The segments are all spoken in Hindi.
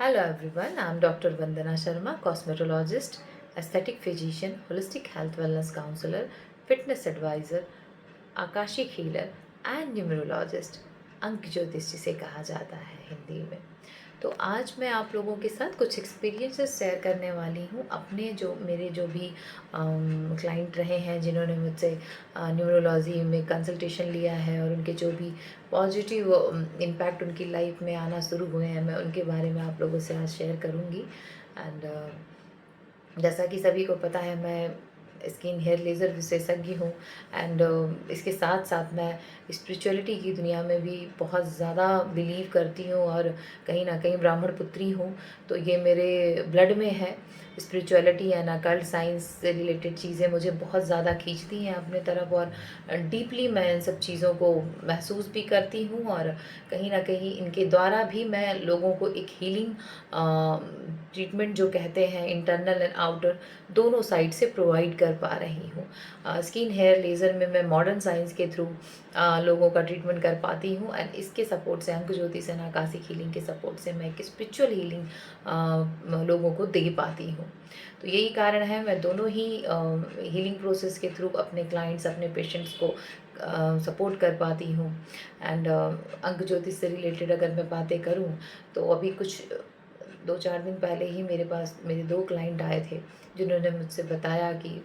Hello everyone, I'm Dr. Vandana Sharma, cosmetologist, aesthetic physician, holistic health wellness counselor, fitness advisor, Akashic healer and numerologist. अंक ज्योतिष जिसे कहा जाता है हिंदी में। तो आज मैं आप लोगों के साथ कुछ एक्सपीरियंसेस शेयर करने वाली हूँ अपने जो मेरे जो भी क्लाइंट रहे हैं जिन्होंने मुझसे न्यूमरोलॉजी में कंसल्टेशन लिया है और उनके जो भी पॉजिटिव इम्पैक्ट उनकी लाइफ में आना शुरू हुए हैं, मैं उनके बारे में आप लोगों से आज शेयर करूँगी। एंड जैसा कि सभी को पता है, मैं स्किन हेयर लेज़र विशेषज्ञ हूँ। एंड इसके साथ साथ मैं स्पिरिचुअलिटी की दुनिया में भी बहुत ज़्यादा बिलीव करती हूँ और कहीं ना कहीं ब्राह्मण पुत्री हूँ। तो ये मेरे ब्लड में है। स्पिरिचुअलिटी एंड अकल्ट साइंस से रिलेटेड चीज़ें मुझे बहुत ज़्यादा खींचती हैं अपने तरफ, और डीपली मैं इन सब चीज़ों को महसूस भी करती हूँ। और कहीं ना कहीं इनके द्वारा भी मैं लोगों को एक हीलिंग ट्रीटमेंट जो कहते हैं, इंटरनल एंड आउटर दोनों साइड से प्रोवाइड कर पा रही हूँ। स्किन हेयर लेज़र में मैं मॉडर्न साइंस के थ्रू लोगों का ट्रीटमेंट कर पाती हूँ। एंड इसके सपोर्ट से, अंक ज्योतिष एंड आकाशिक हीलिंग के सपोर्ट से मैं एक स्पिरिचुअल हीलिंग लोगों को दे पाती हूँ। तो यही कारण है मैं दोनों ही हीलिंग प्रोसेस के थ्रू अपने क्लाइंट्स, अपने पेशेंट्स को सपोर्ट कर पाती हूँ। एंड अंक ज्योतिष से रिलेटेड अगर मैं बातें करूँ तो अभी कुछ 2-4 दिन पहले ही मेरे पास मेरे 2 क्लाइंट आए थे जिन्होंने मुझसे बताया कि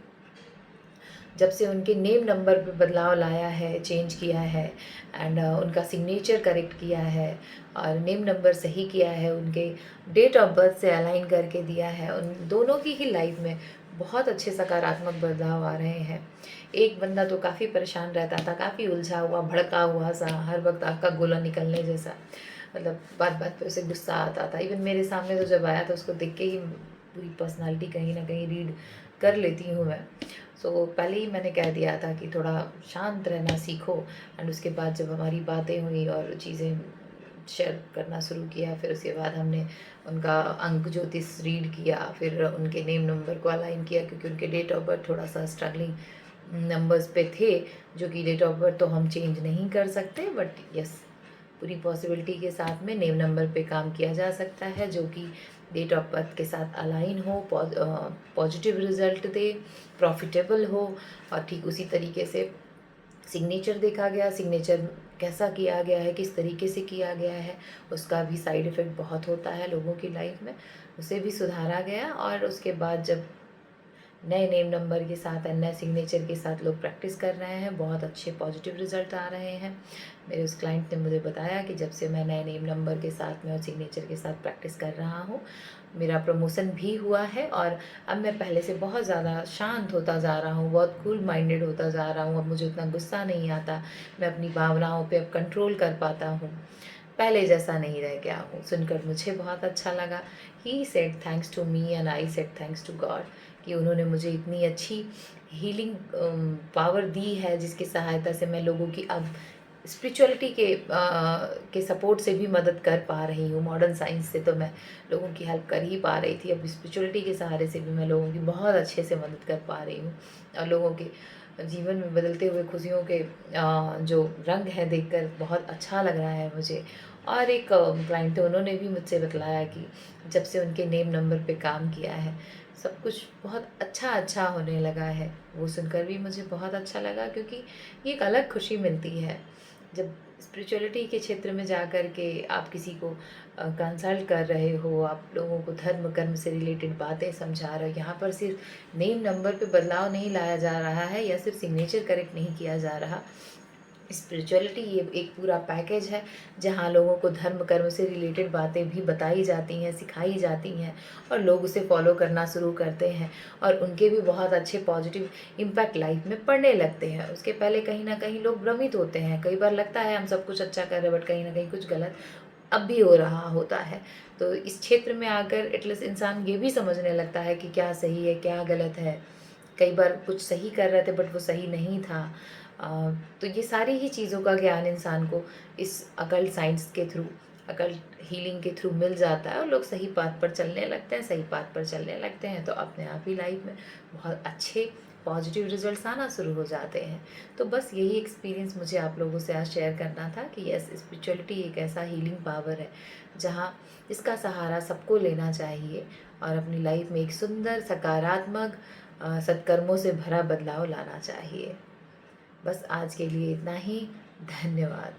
जब से उनके नेम नंबर पे बदलाव लाया है, चेंज किया है एंड उनका सिग्नेचर करेक्ट किया है और नेम नंबर सही किया है, उनके डेट ऑफ बर्थ से अलाइन करके दिया है, उन दोनों की ही लाइफ में बहुत अच्छे सकारात्मक बदलाव आ रहे हैं। एक बंदा तो काफ़ी परेशान रहता था, काफ़ी उलझा हुआ, भड़का हुआ सा, हर वक्त आग का गोला निकलने जैसा, मतलब बात बात पे उसे गुस्सा आता था। इवन मेरे सामने तो जब आया तो उसको देख के ही पूरी पर्सनालिटी कहीं ना कहीं रीड कर लेती हूँ मैं। सो पहले ही मैंने कह दिया था कि थोड़ा शांत रहना सीखो। एंड उसके बाद जब हमारी बातें हुई और चीज़ें शेयर करना शुरू किया, फिर उसके बाद हमने उनका अंक ज्योतिष रीड किया, फिर उनके नेम नंबर को अलाइन किया, क्योंकि उनके डेट ऑफ बर्थ थोड़ा सा स्ट्रगलिंग नंबर्स पे थे, जो कि डेट ऑफ बर्थ तो हम चेंज नहीं कर सकते, बट यस, पूरी पॉसिबिलिटी के साथ में नेम नंबर पे काम किया जा सकता है जो कि डेट ऑफ बर्थ के साथ अलाइन हो, पॉजिटिव रिजल्ट दे, प्रॉफिटेबल हो। और ठीक उसी तरीके से सिग्नेचर देखा गया, सिग्नेचर कैसा किया गया है, किस तरीके से किया गया है, उसका भी साइड इफ़ेक्ट बहुत होता है लोगों की लाइफ में, उसे भी सुधारा गया। और उसके बाद जब नए नेम नंबर के साथ एंड नए सिग्नेचर के साथ लोग प्रैक्टिस कर रहे हैं, बहुत अच्छे पॉजिटिव रिजल्ट आ रहे हैं। मेरे उस क्लाइंट ने मुझे बताया कि जब से मैं नए नेम नंबर के साथ में और सिग्नेचर के साथ प्रैक्टिस कर रहा हूँ, मेरा प्रमोशन भी हुआ है और अब मैं पहले से बहुत ज़्यादा शांत होता जा रहा हूँ, बहुत कूल माइंडेड होता जा रहा हूँ। अब मुझे उतना गुस्सा नहीं आता, मैं अपनी भावनाओं पे अब कंट्रोल कर पाता हूँ, पहले जैसा नहीं रह गया हूँ। सुनकर मुझे बहुत अच्छा लगा। He said thanks to me and I said thanks to God कि उन्होंने मुझे इतनी अच्छी हीलिंग पावर दी है, जिसकी सहायता से मैं लोगों की अब स्पिरिचुअलिटी के सपोर्ट से भी मदद कर पा रही हूँ। मॉडर्न साइंस से तो मैं लोगों की हेल्प कर ही पा रही थी, अब स्पिरिचुअलिटी के सहारे से भी मैं लोगों की बहुत अच्छे से मदद कर पा रही हूँ। और लोगों के जीवन में बदलते हुए खुशियों के जो रंग है देखकर बहुत अच्छा लग रहा है मुझे। और एक क्लाइंट थे, उन्होंने भी मुझसे बतलाया कि जब से उनके नेम नंबर पे काम किया है, सब कुछ बहुत अच्छा अच्छा होने लगा है। वो सुनकर भी मुझे बहुत अच्छा लगा, क्योंकि ये एक अलग खुशी मिलती है जब स्पिरिचुअलिटी के क्षेत्र में जा कर के आप किसी को कंसल्ट कर रहे हो, आप लोगों को धर्म कर्म से रिलेटेड बातें समझा रहे हो। यहाँ पर सिर्फ नेम नंबर पे बदलाव नहीं लाया जा रहा है या सिर्फ सिग्नेचर करेक्ट नहीं किया जा रहा। स्पिरिचुअलिटी ये एक पूरा पैकेज है जहाँ लोगों को धर्म कर्म से रिलेटेड बातें भी बताई जाती हैं, सिखाई जाती हैं, और लोग उसे फॉलो करना शुरू करते हैं और उनके भी बहुत अच्छे पॉजिटिव इम्पैक्ट लाइफ में पड़ने लगते हैं। उसके पहले कहीं ना कहीं लोग भ्रमित होते हैं, कई बार लगता है हम सब कुछ अच्छा कर रहे हैं, बट कहीं ना कहीं कुछ गलत अब भी हो रहा होता है। तो इस क्षेत्र में आकर एटलीस्ट इंसान ये भी समझने लगता है कि क्या सही है, क्या गलत है। कई बार कुछ सही कर रहे थे बट वो सही नहीं था। अ, तो ये सारी ही चीज़ों का ज्ञान इंसान को इस अकल्ट साइंस के थ्रू, अकल्ट हीलिंग के थ्रू मिल जाता है और लोग सही पाथ पर चलने लगते हैं। सही पाथ पर चलने लगते हैं तो अपने आप ही लाइफ में बहुत अच्छे पॉजिटिव रिजल्ट्स आना शुरू हो जाते हैं। तो बस यही एक्सपीरियंस मुझे आप लोगों से आज शेयर करना था कि यस, स्पिरिचुअलिटी एक ऐसा हीलिंग पावर है जहाँ इसका सहारा सबको लेना चाहिए और अपनी लाइफ में एक सुंदर सकारात्मक सत्कर्मों से भरा बदलाव लाना चाहिए। बस आज के लिए इतना ही। धन्यवाद।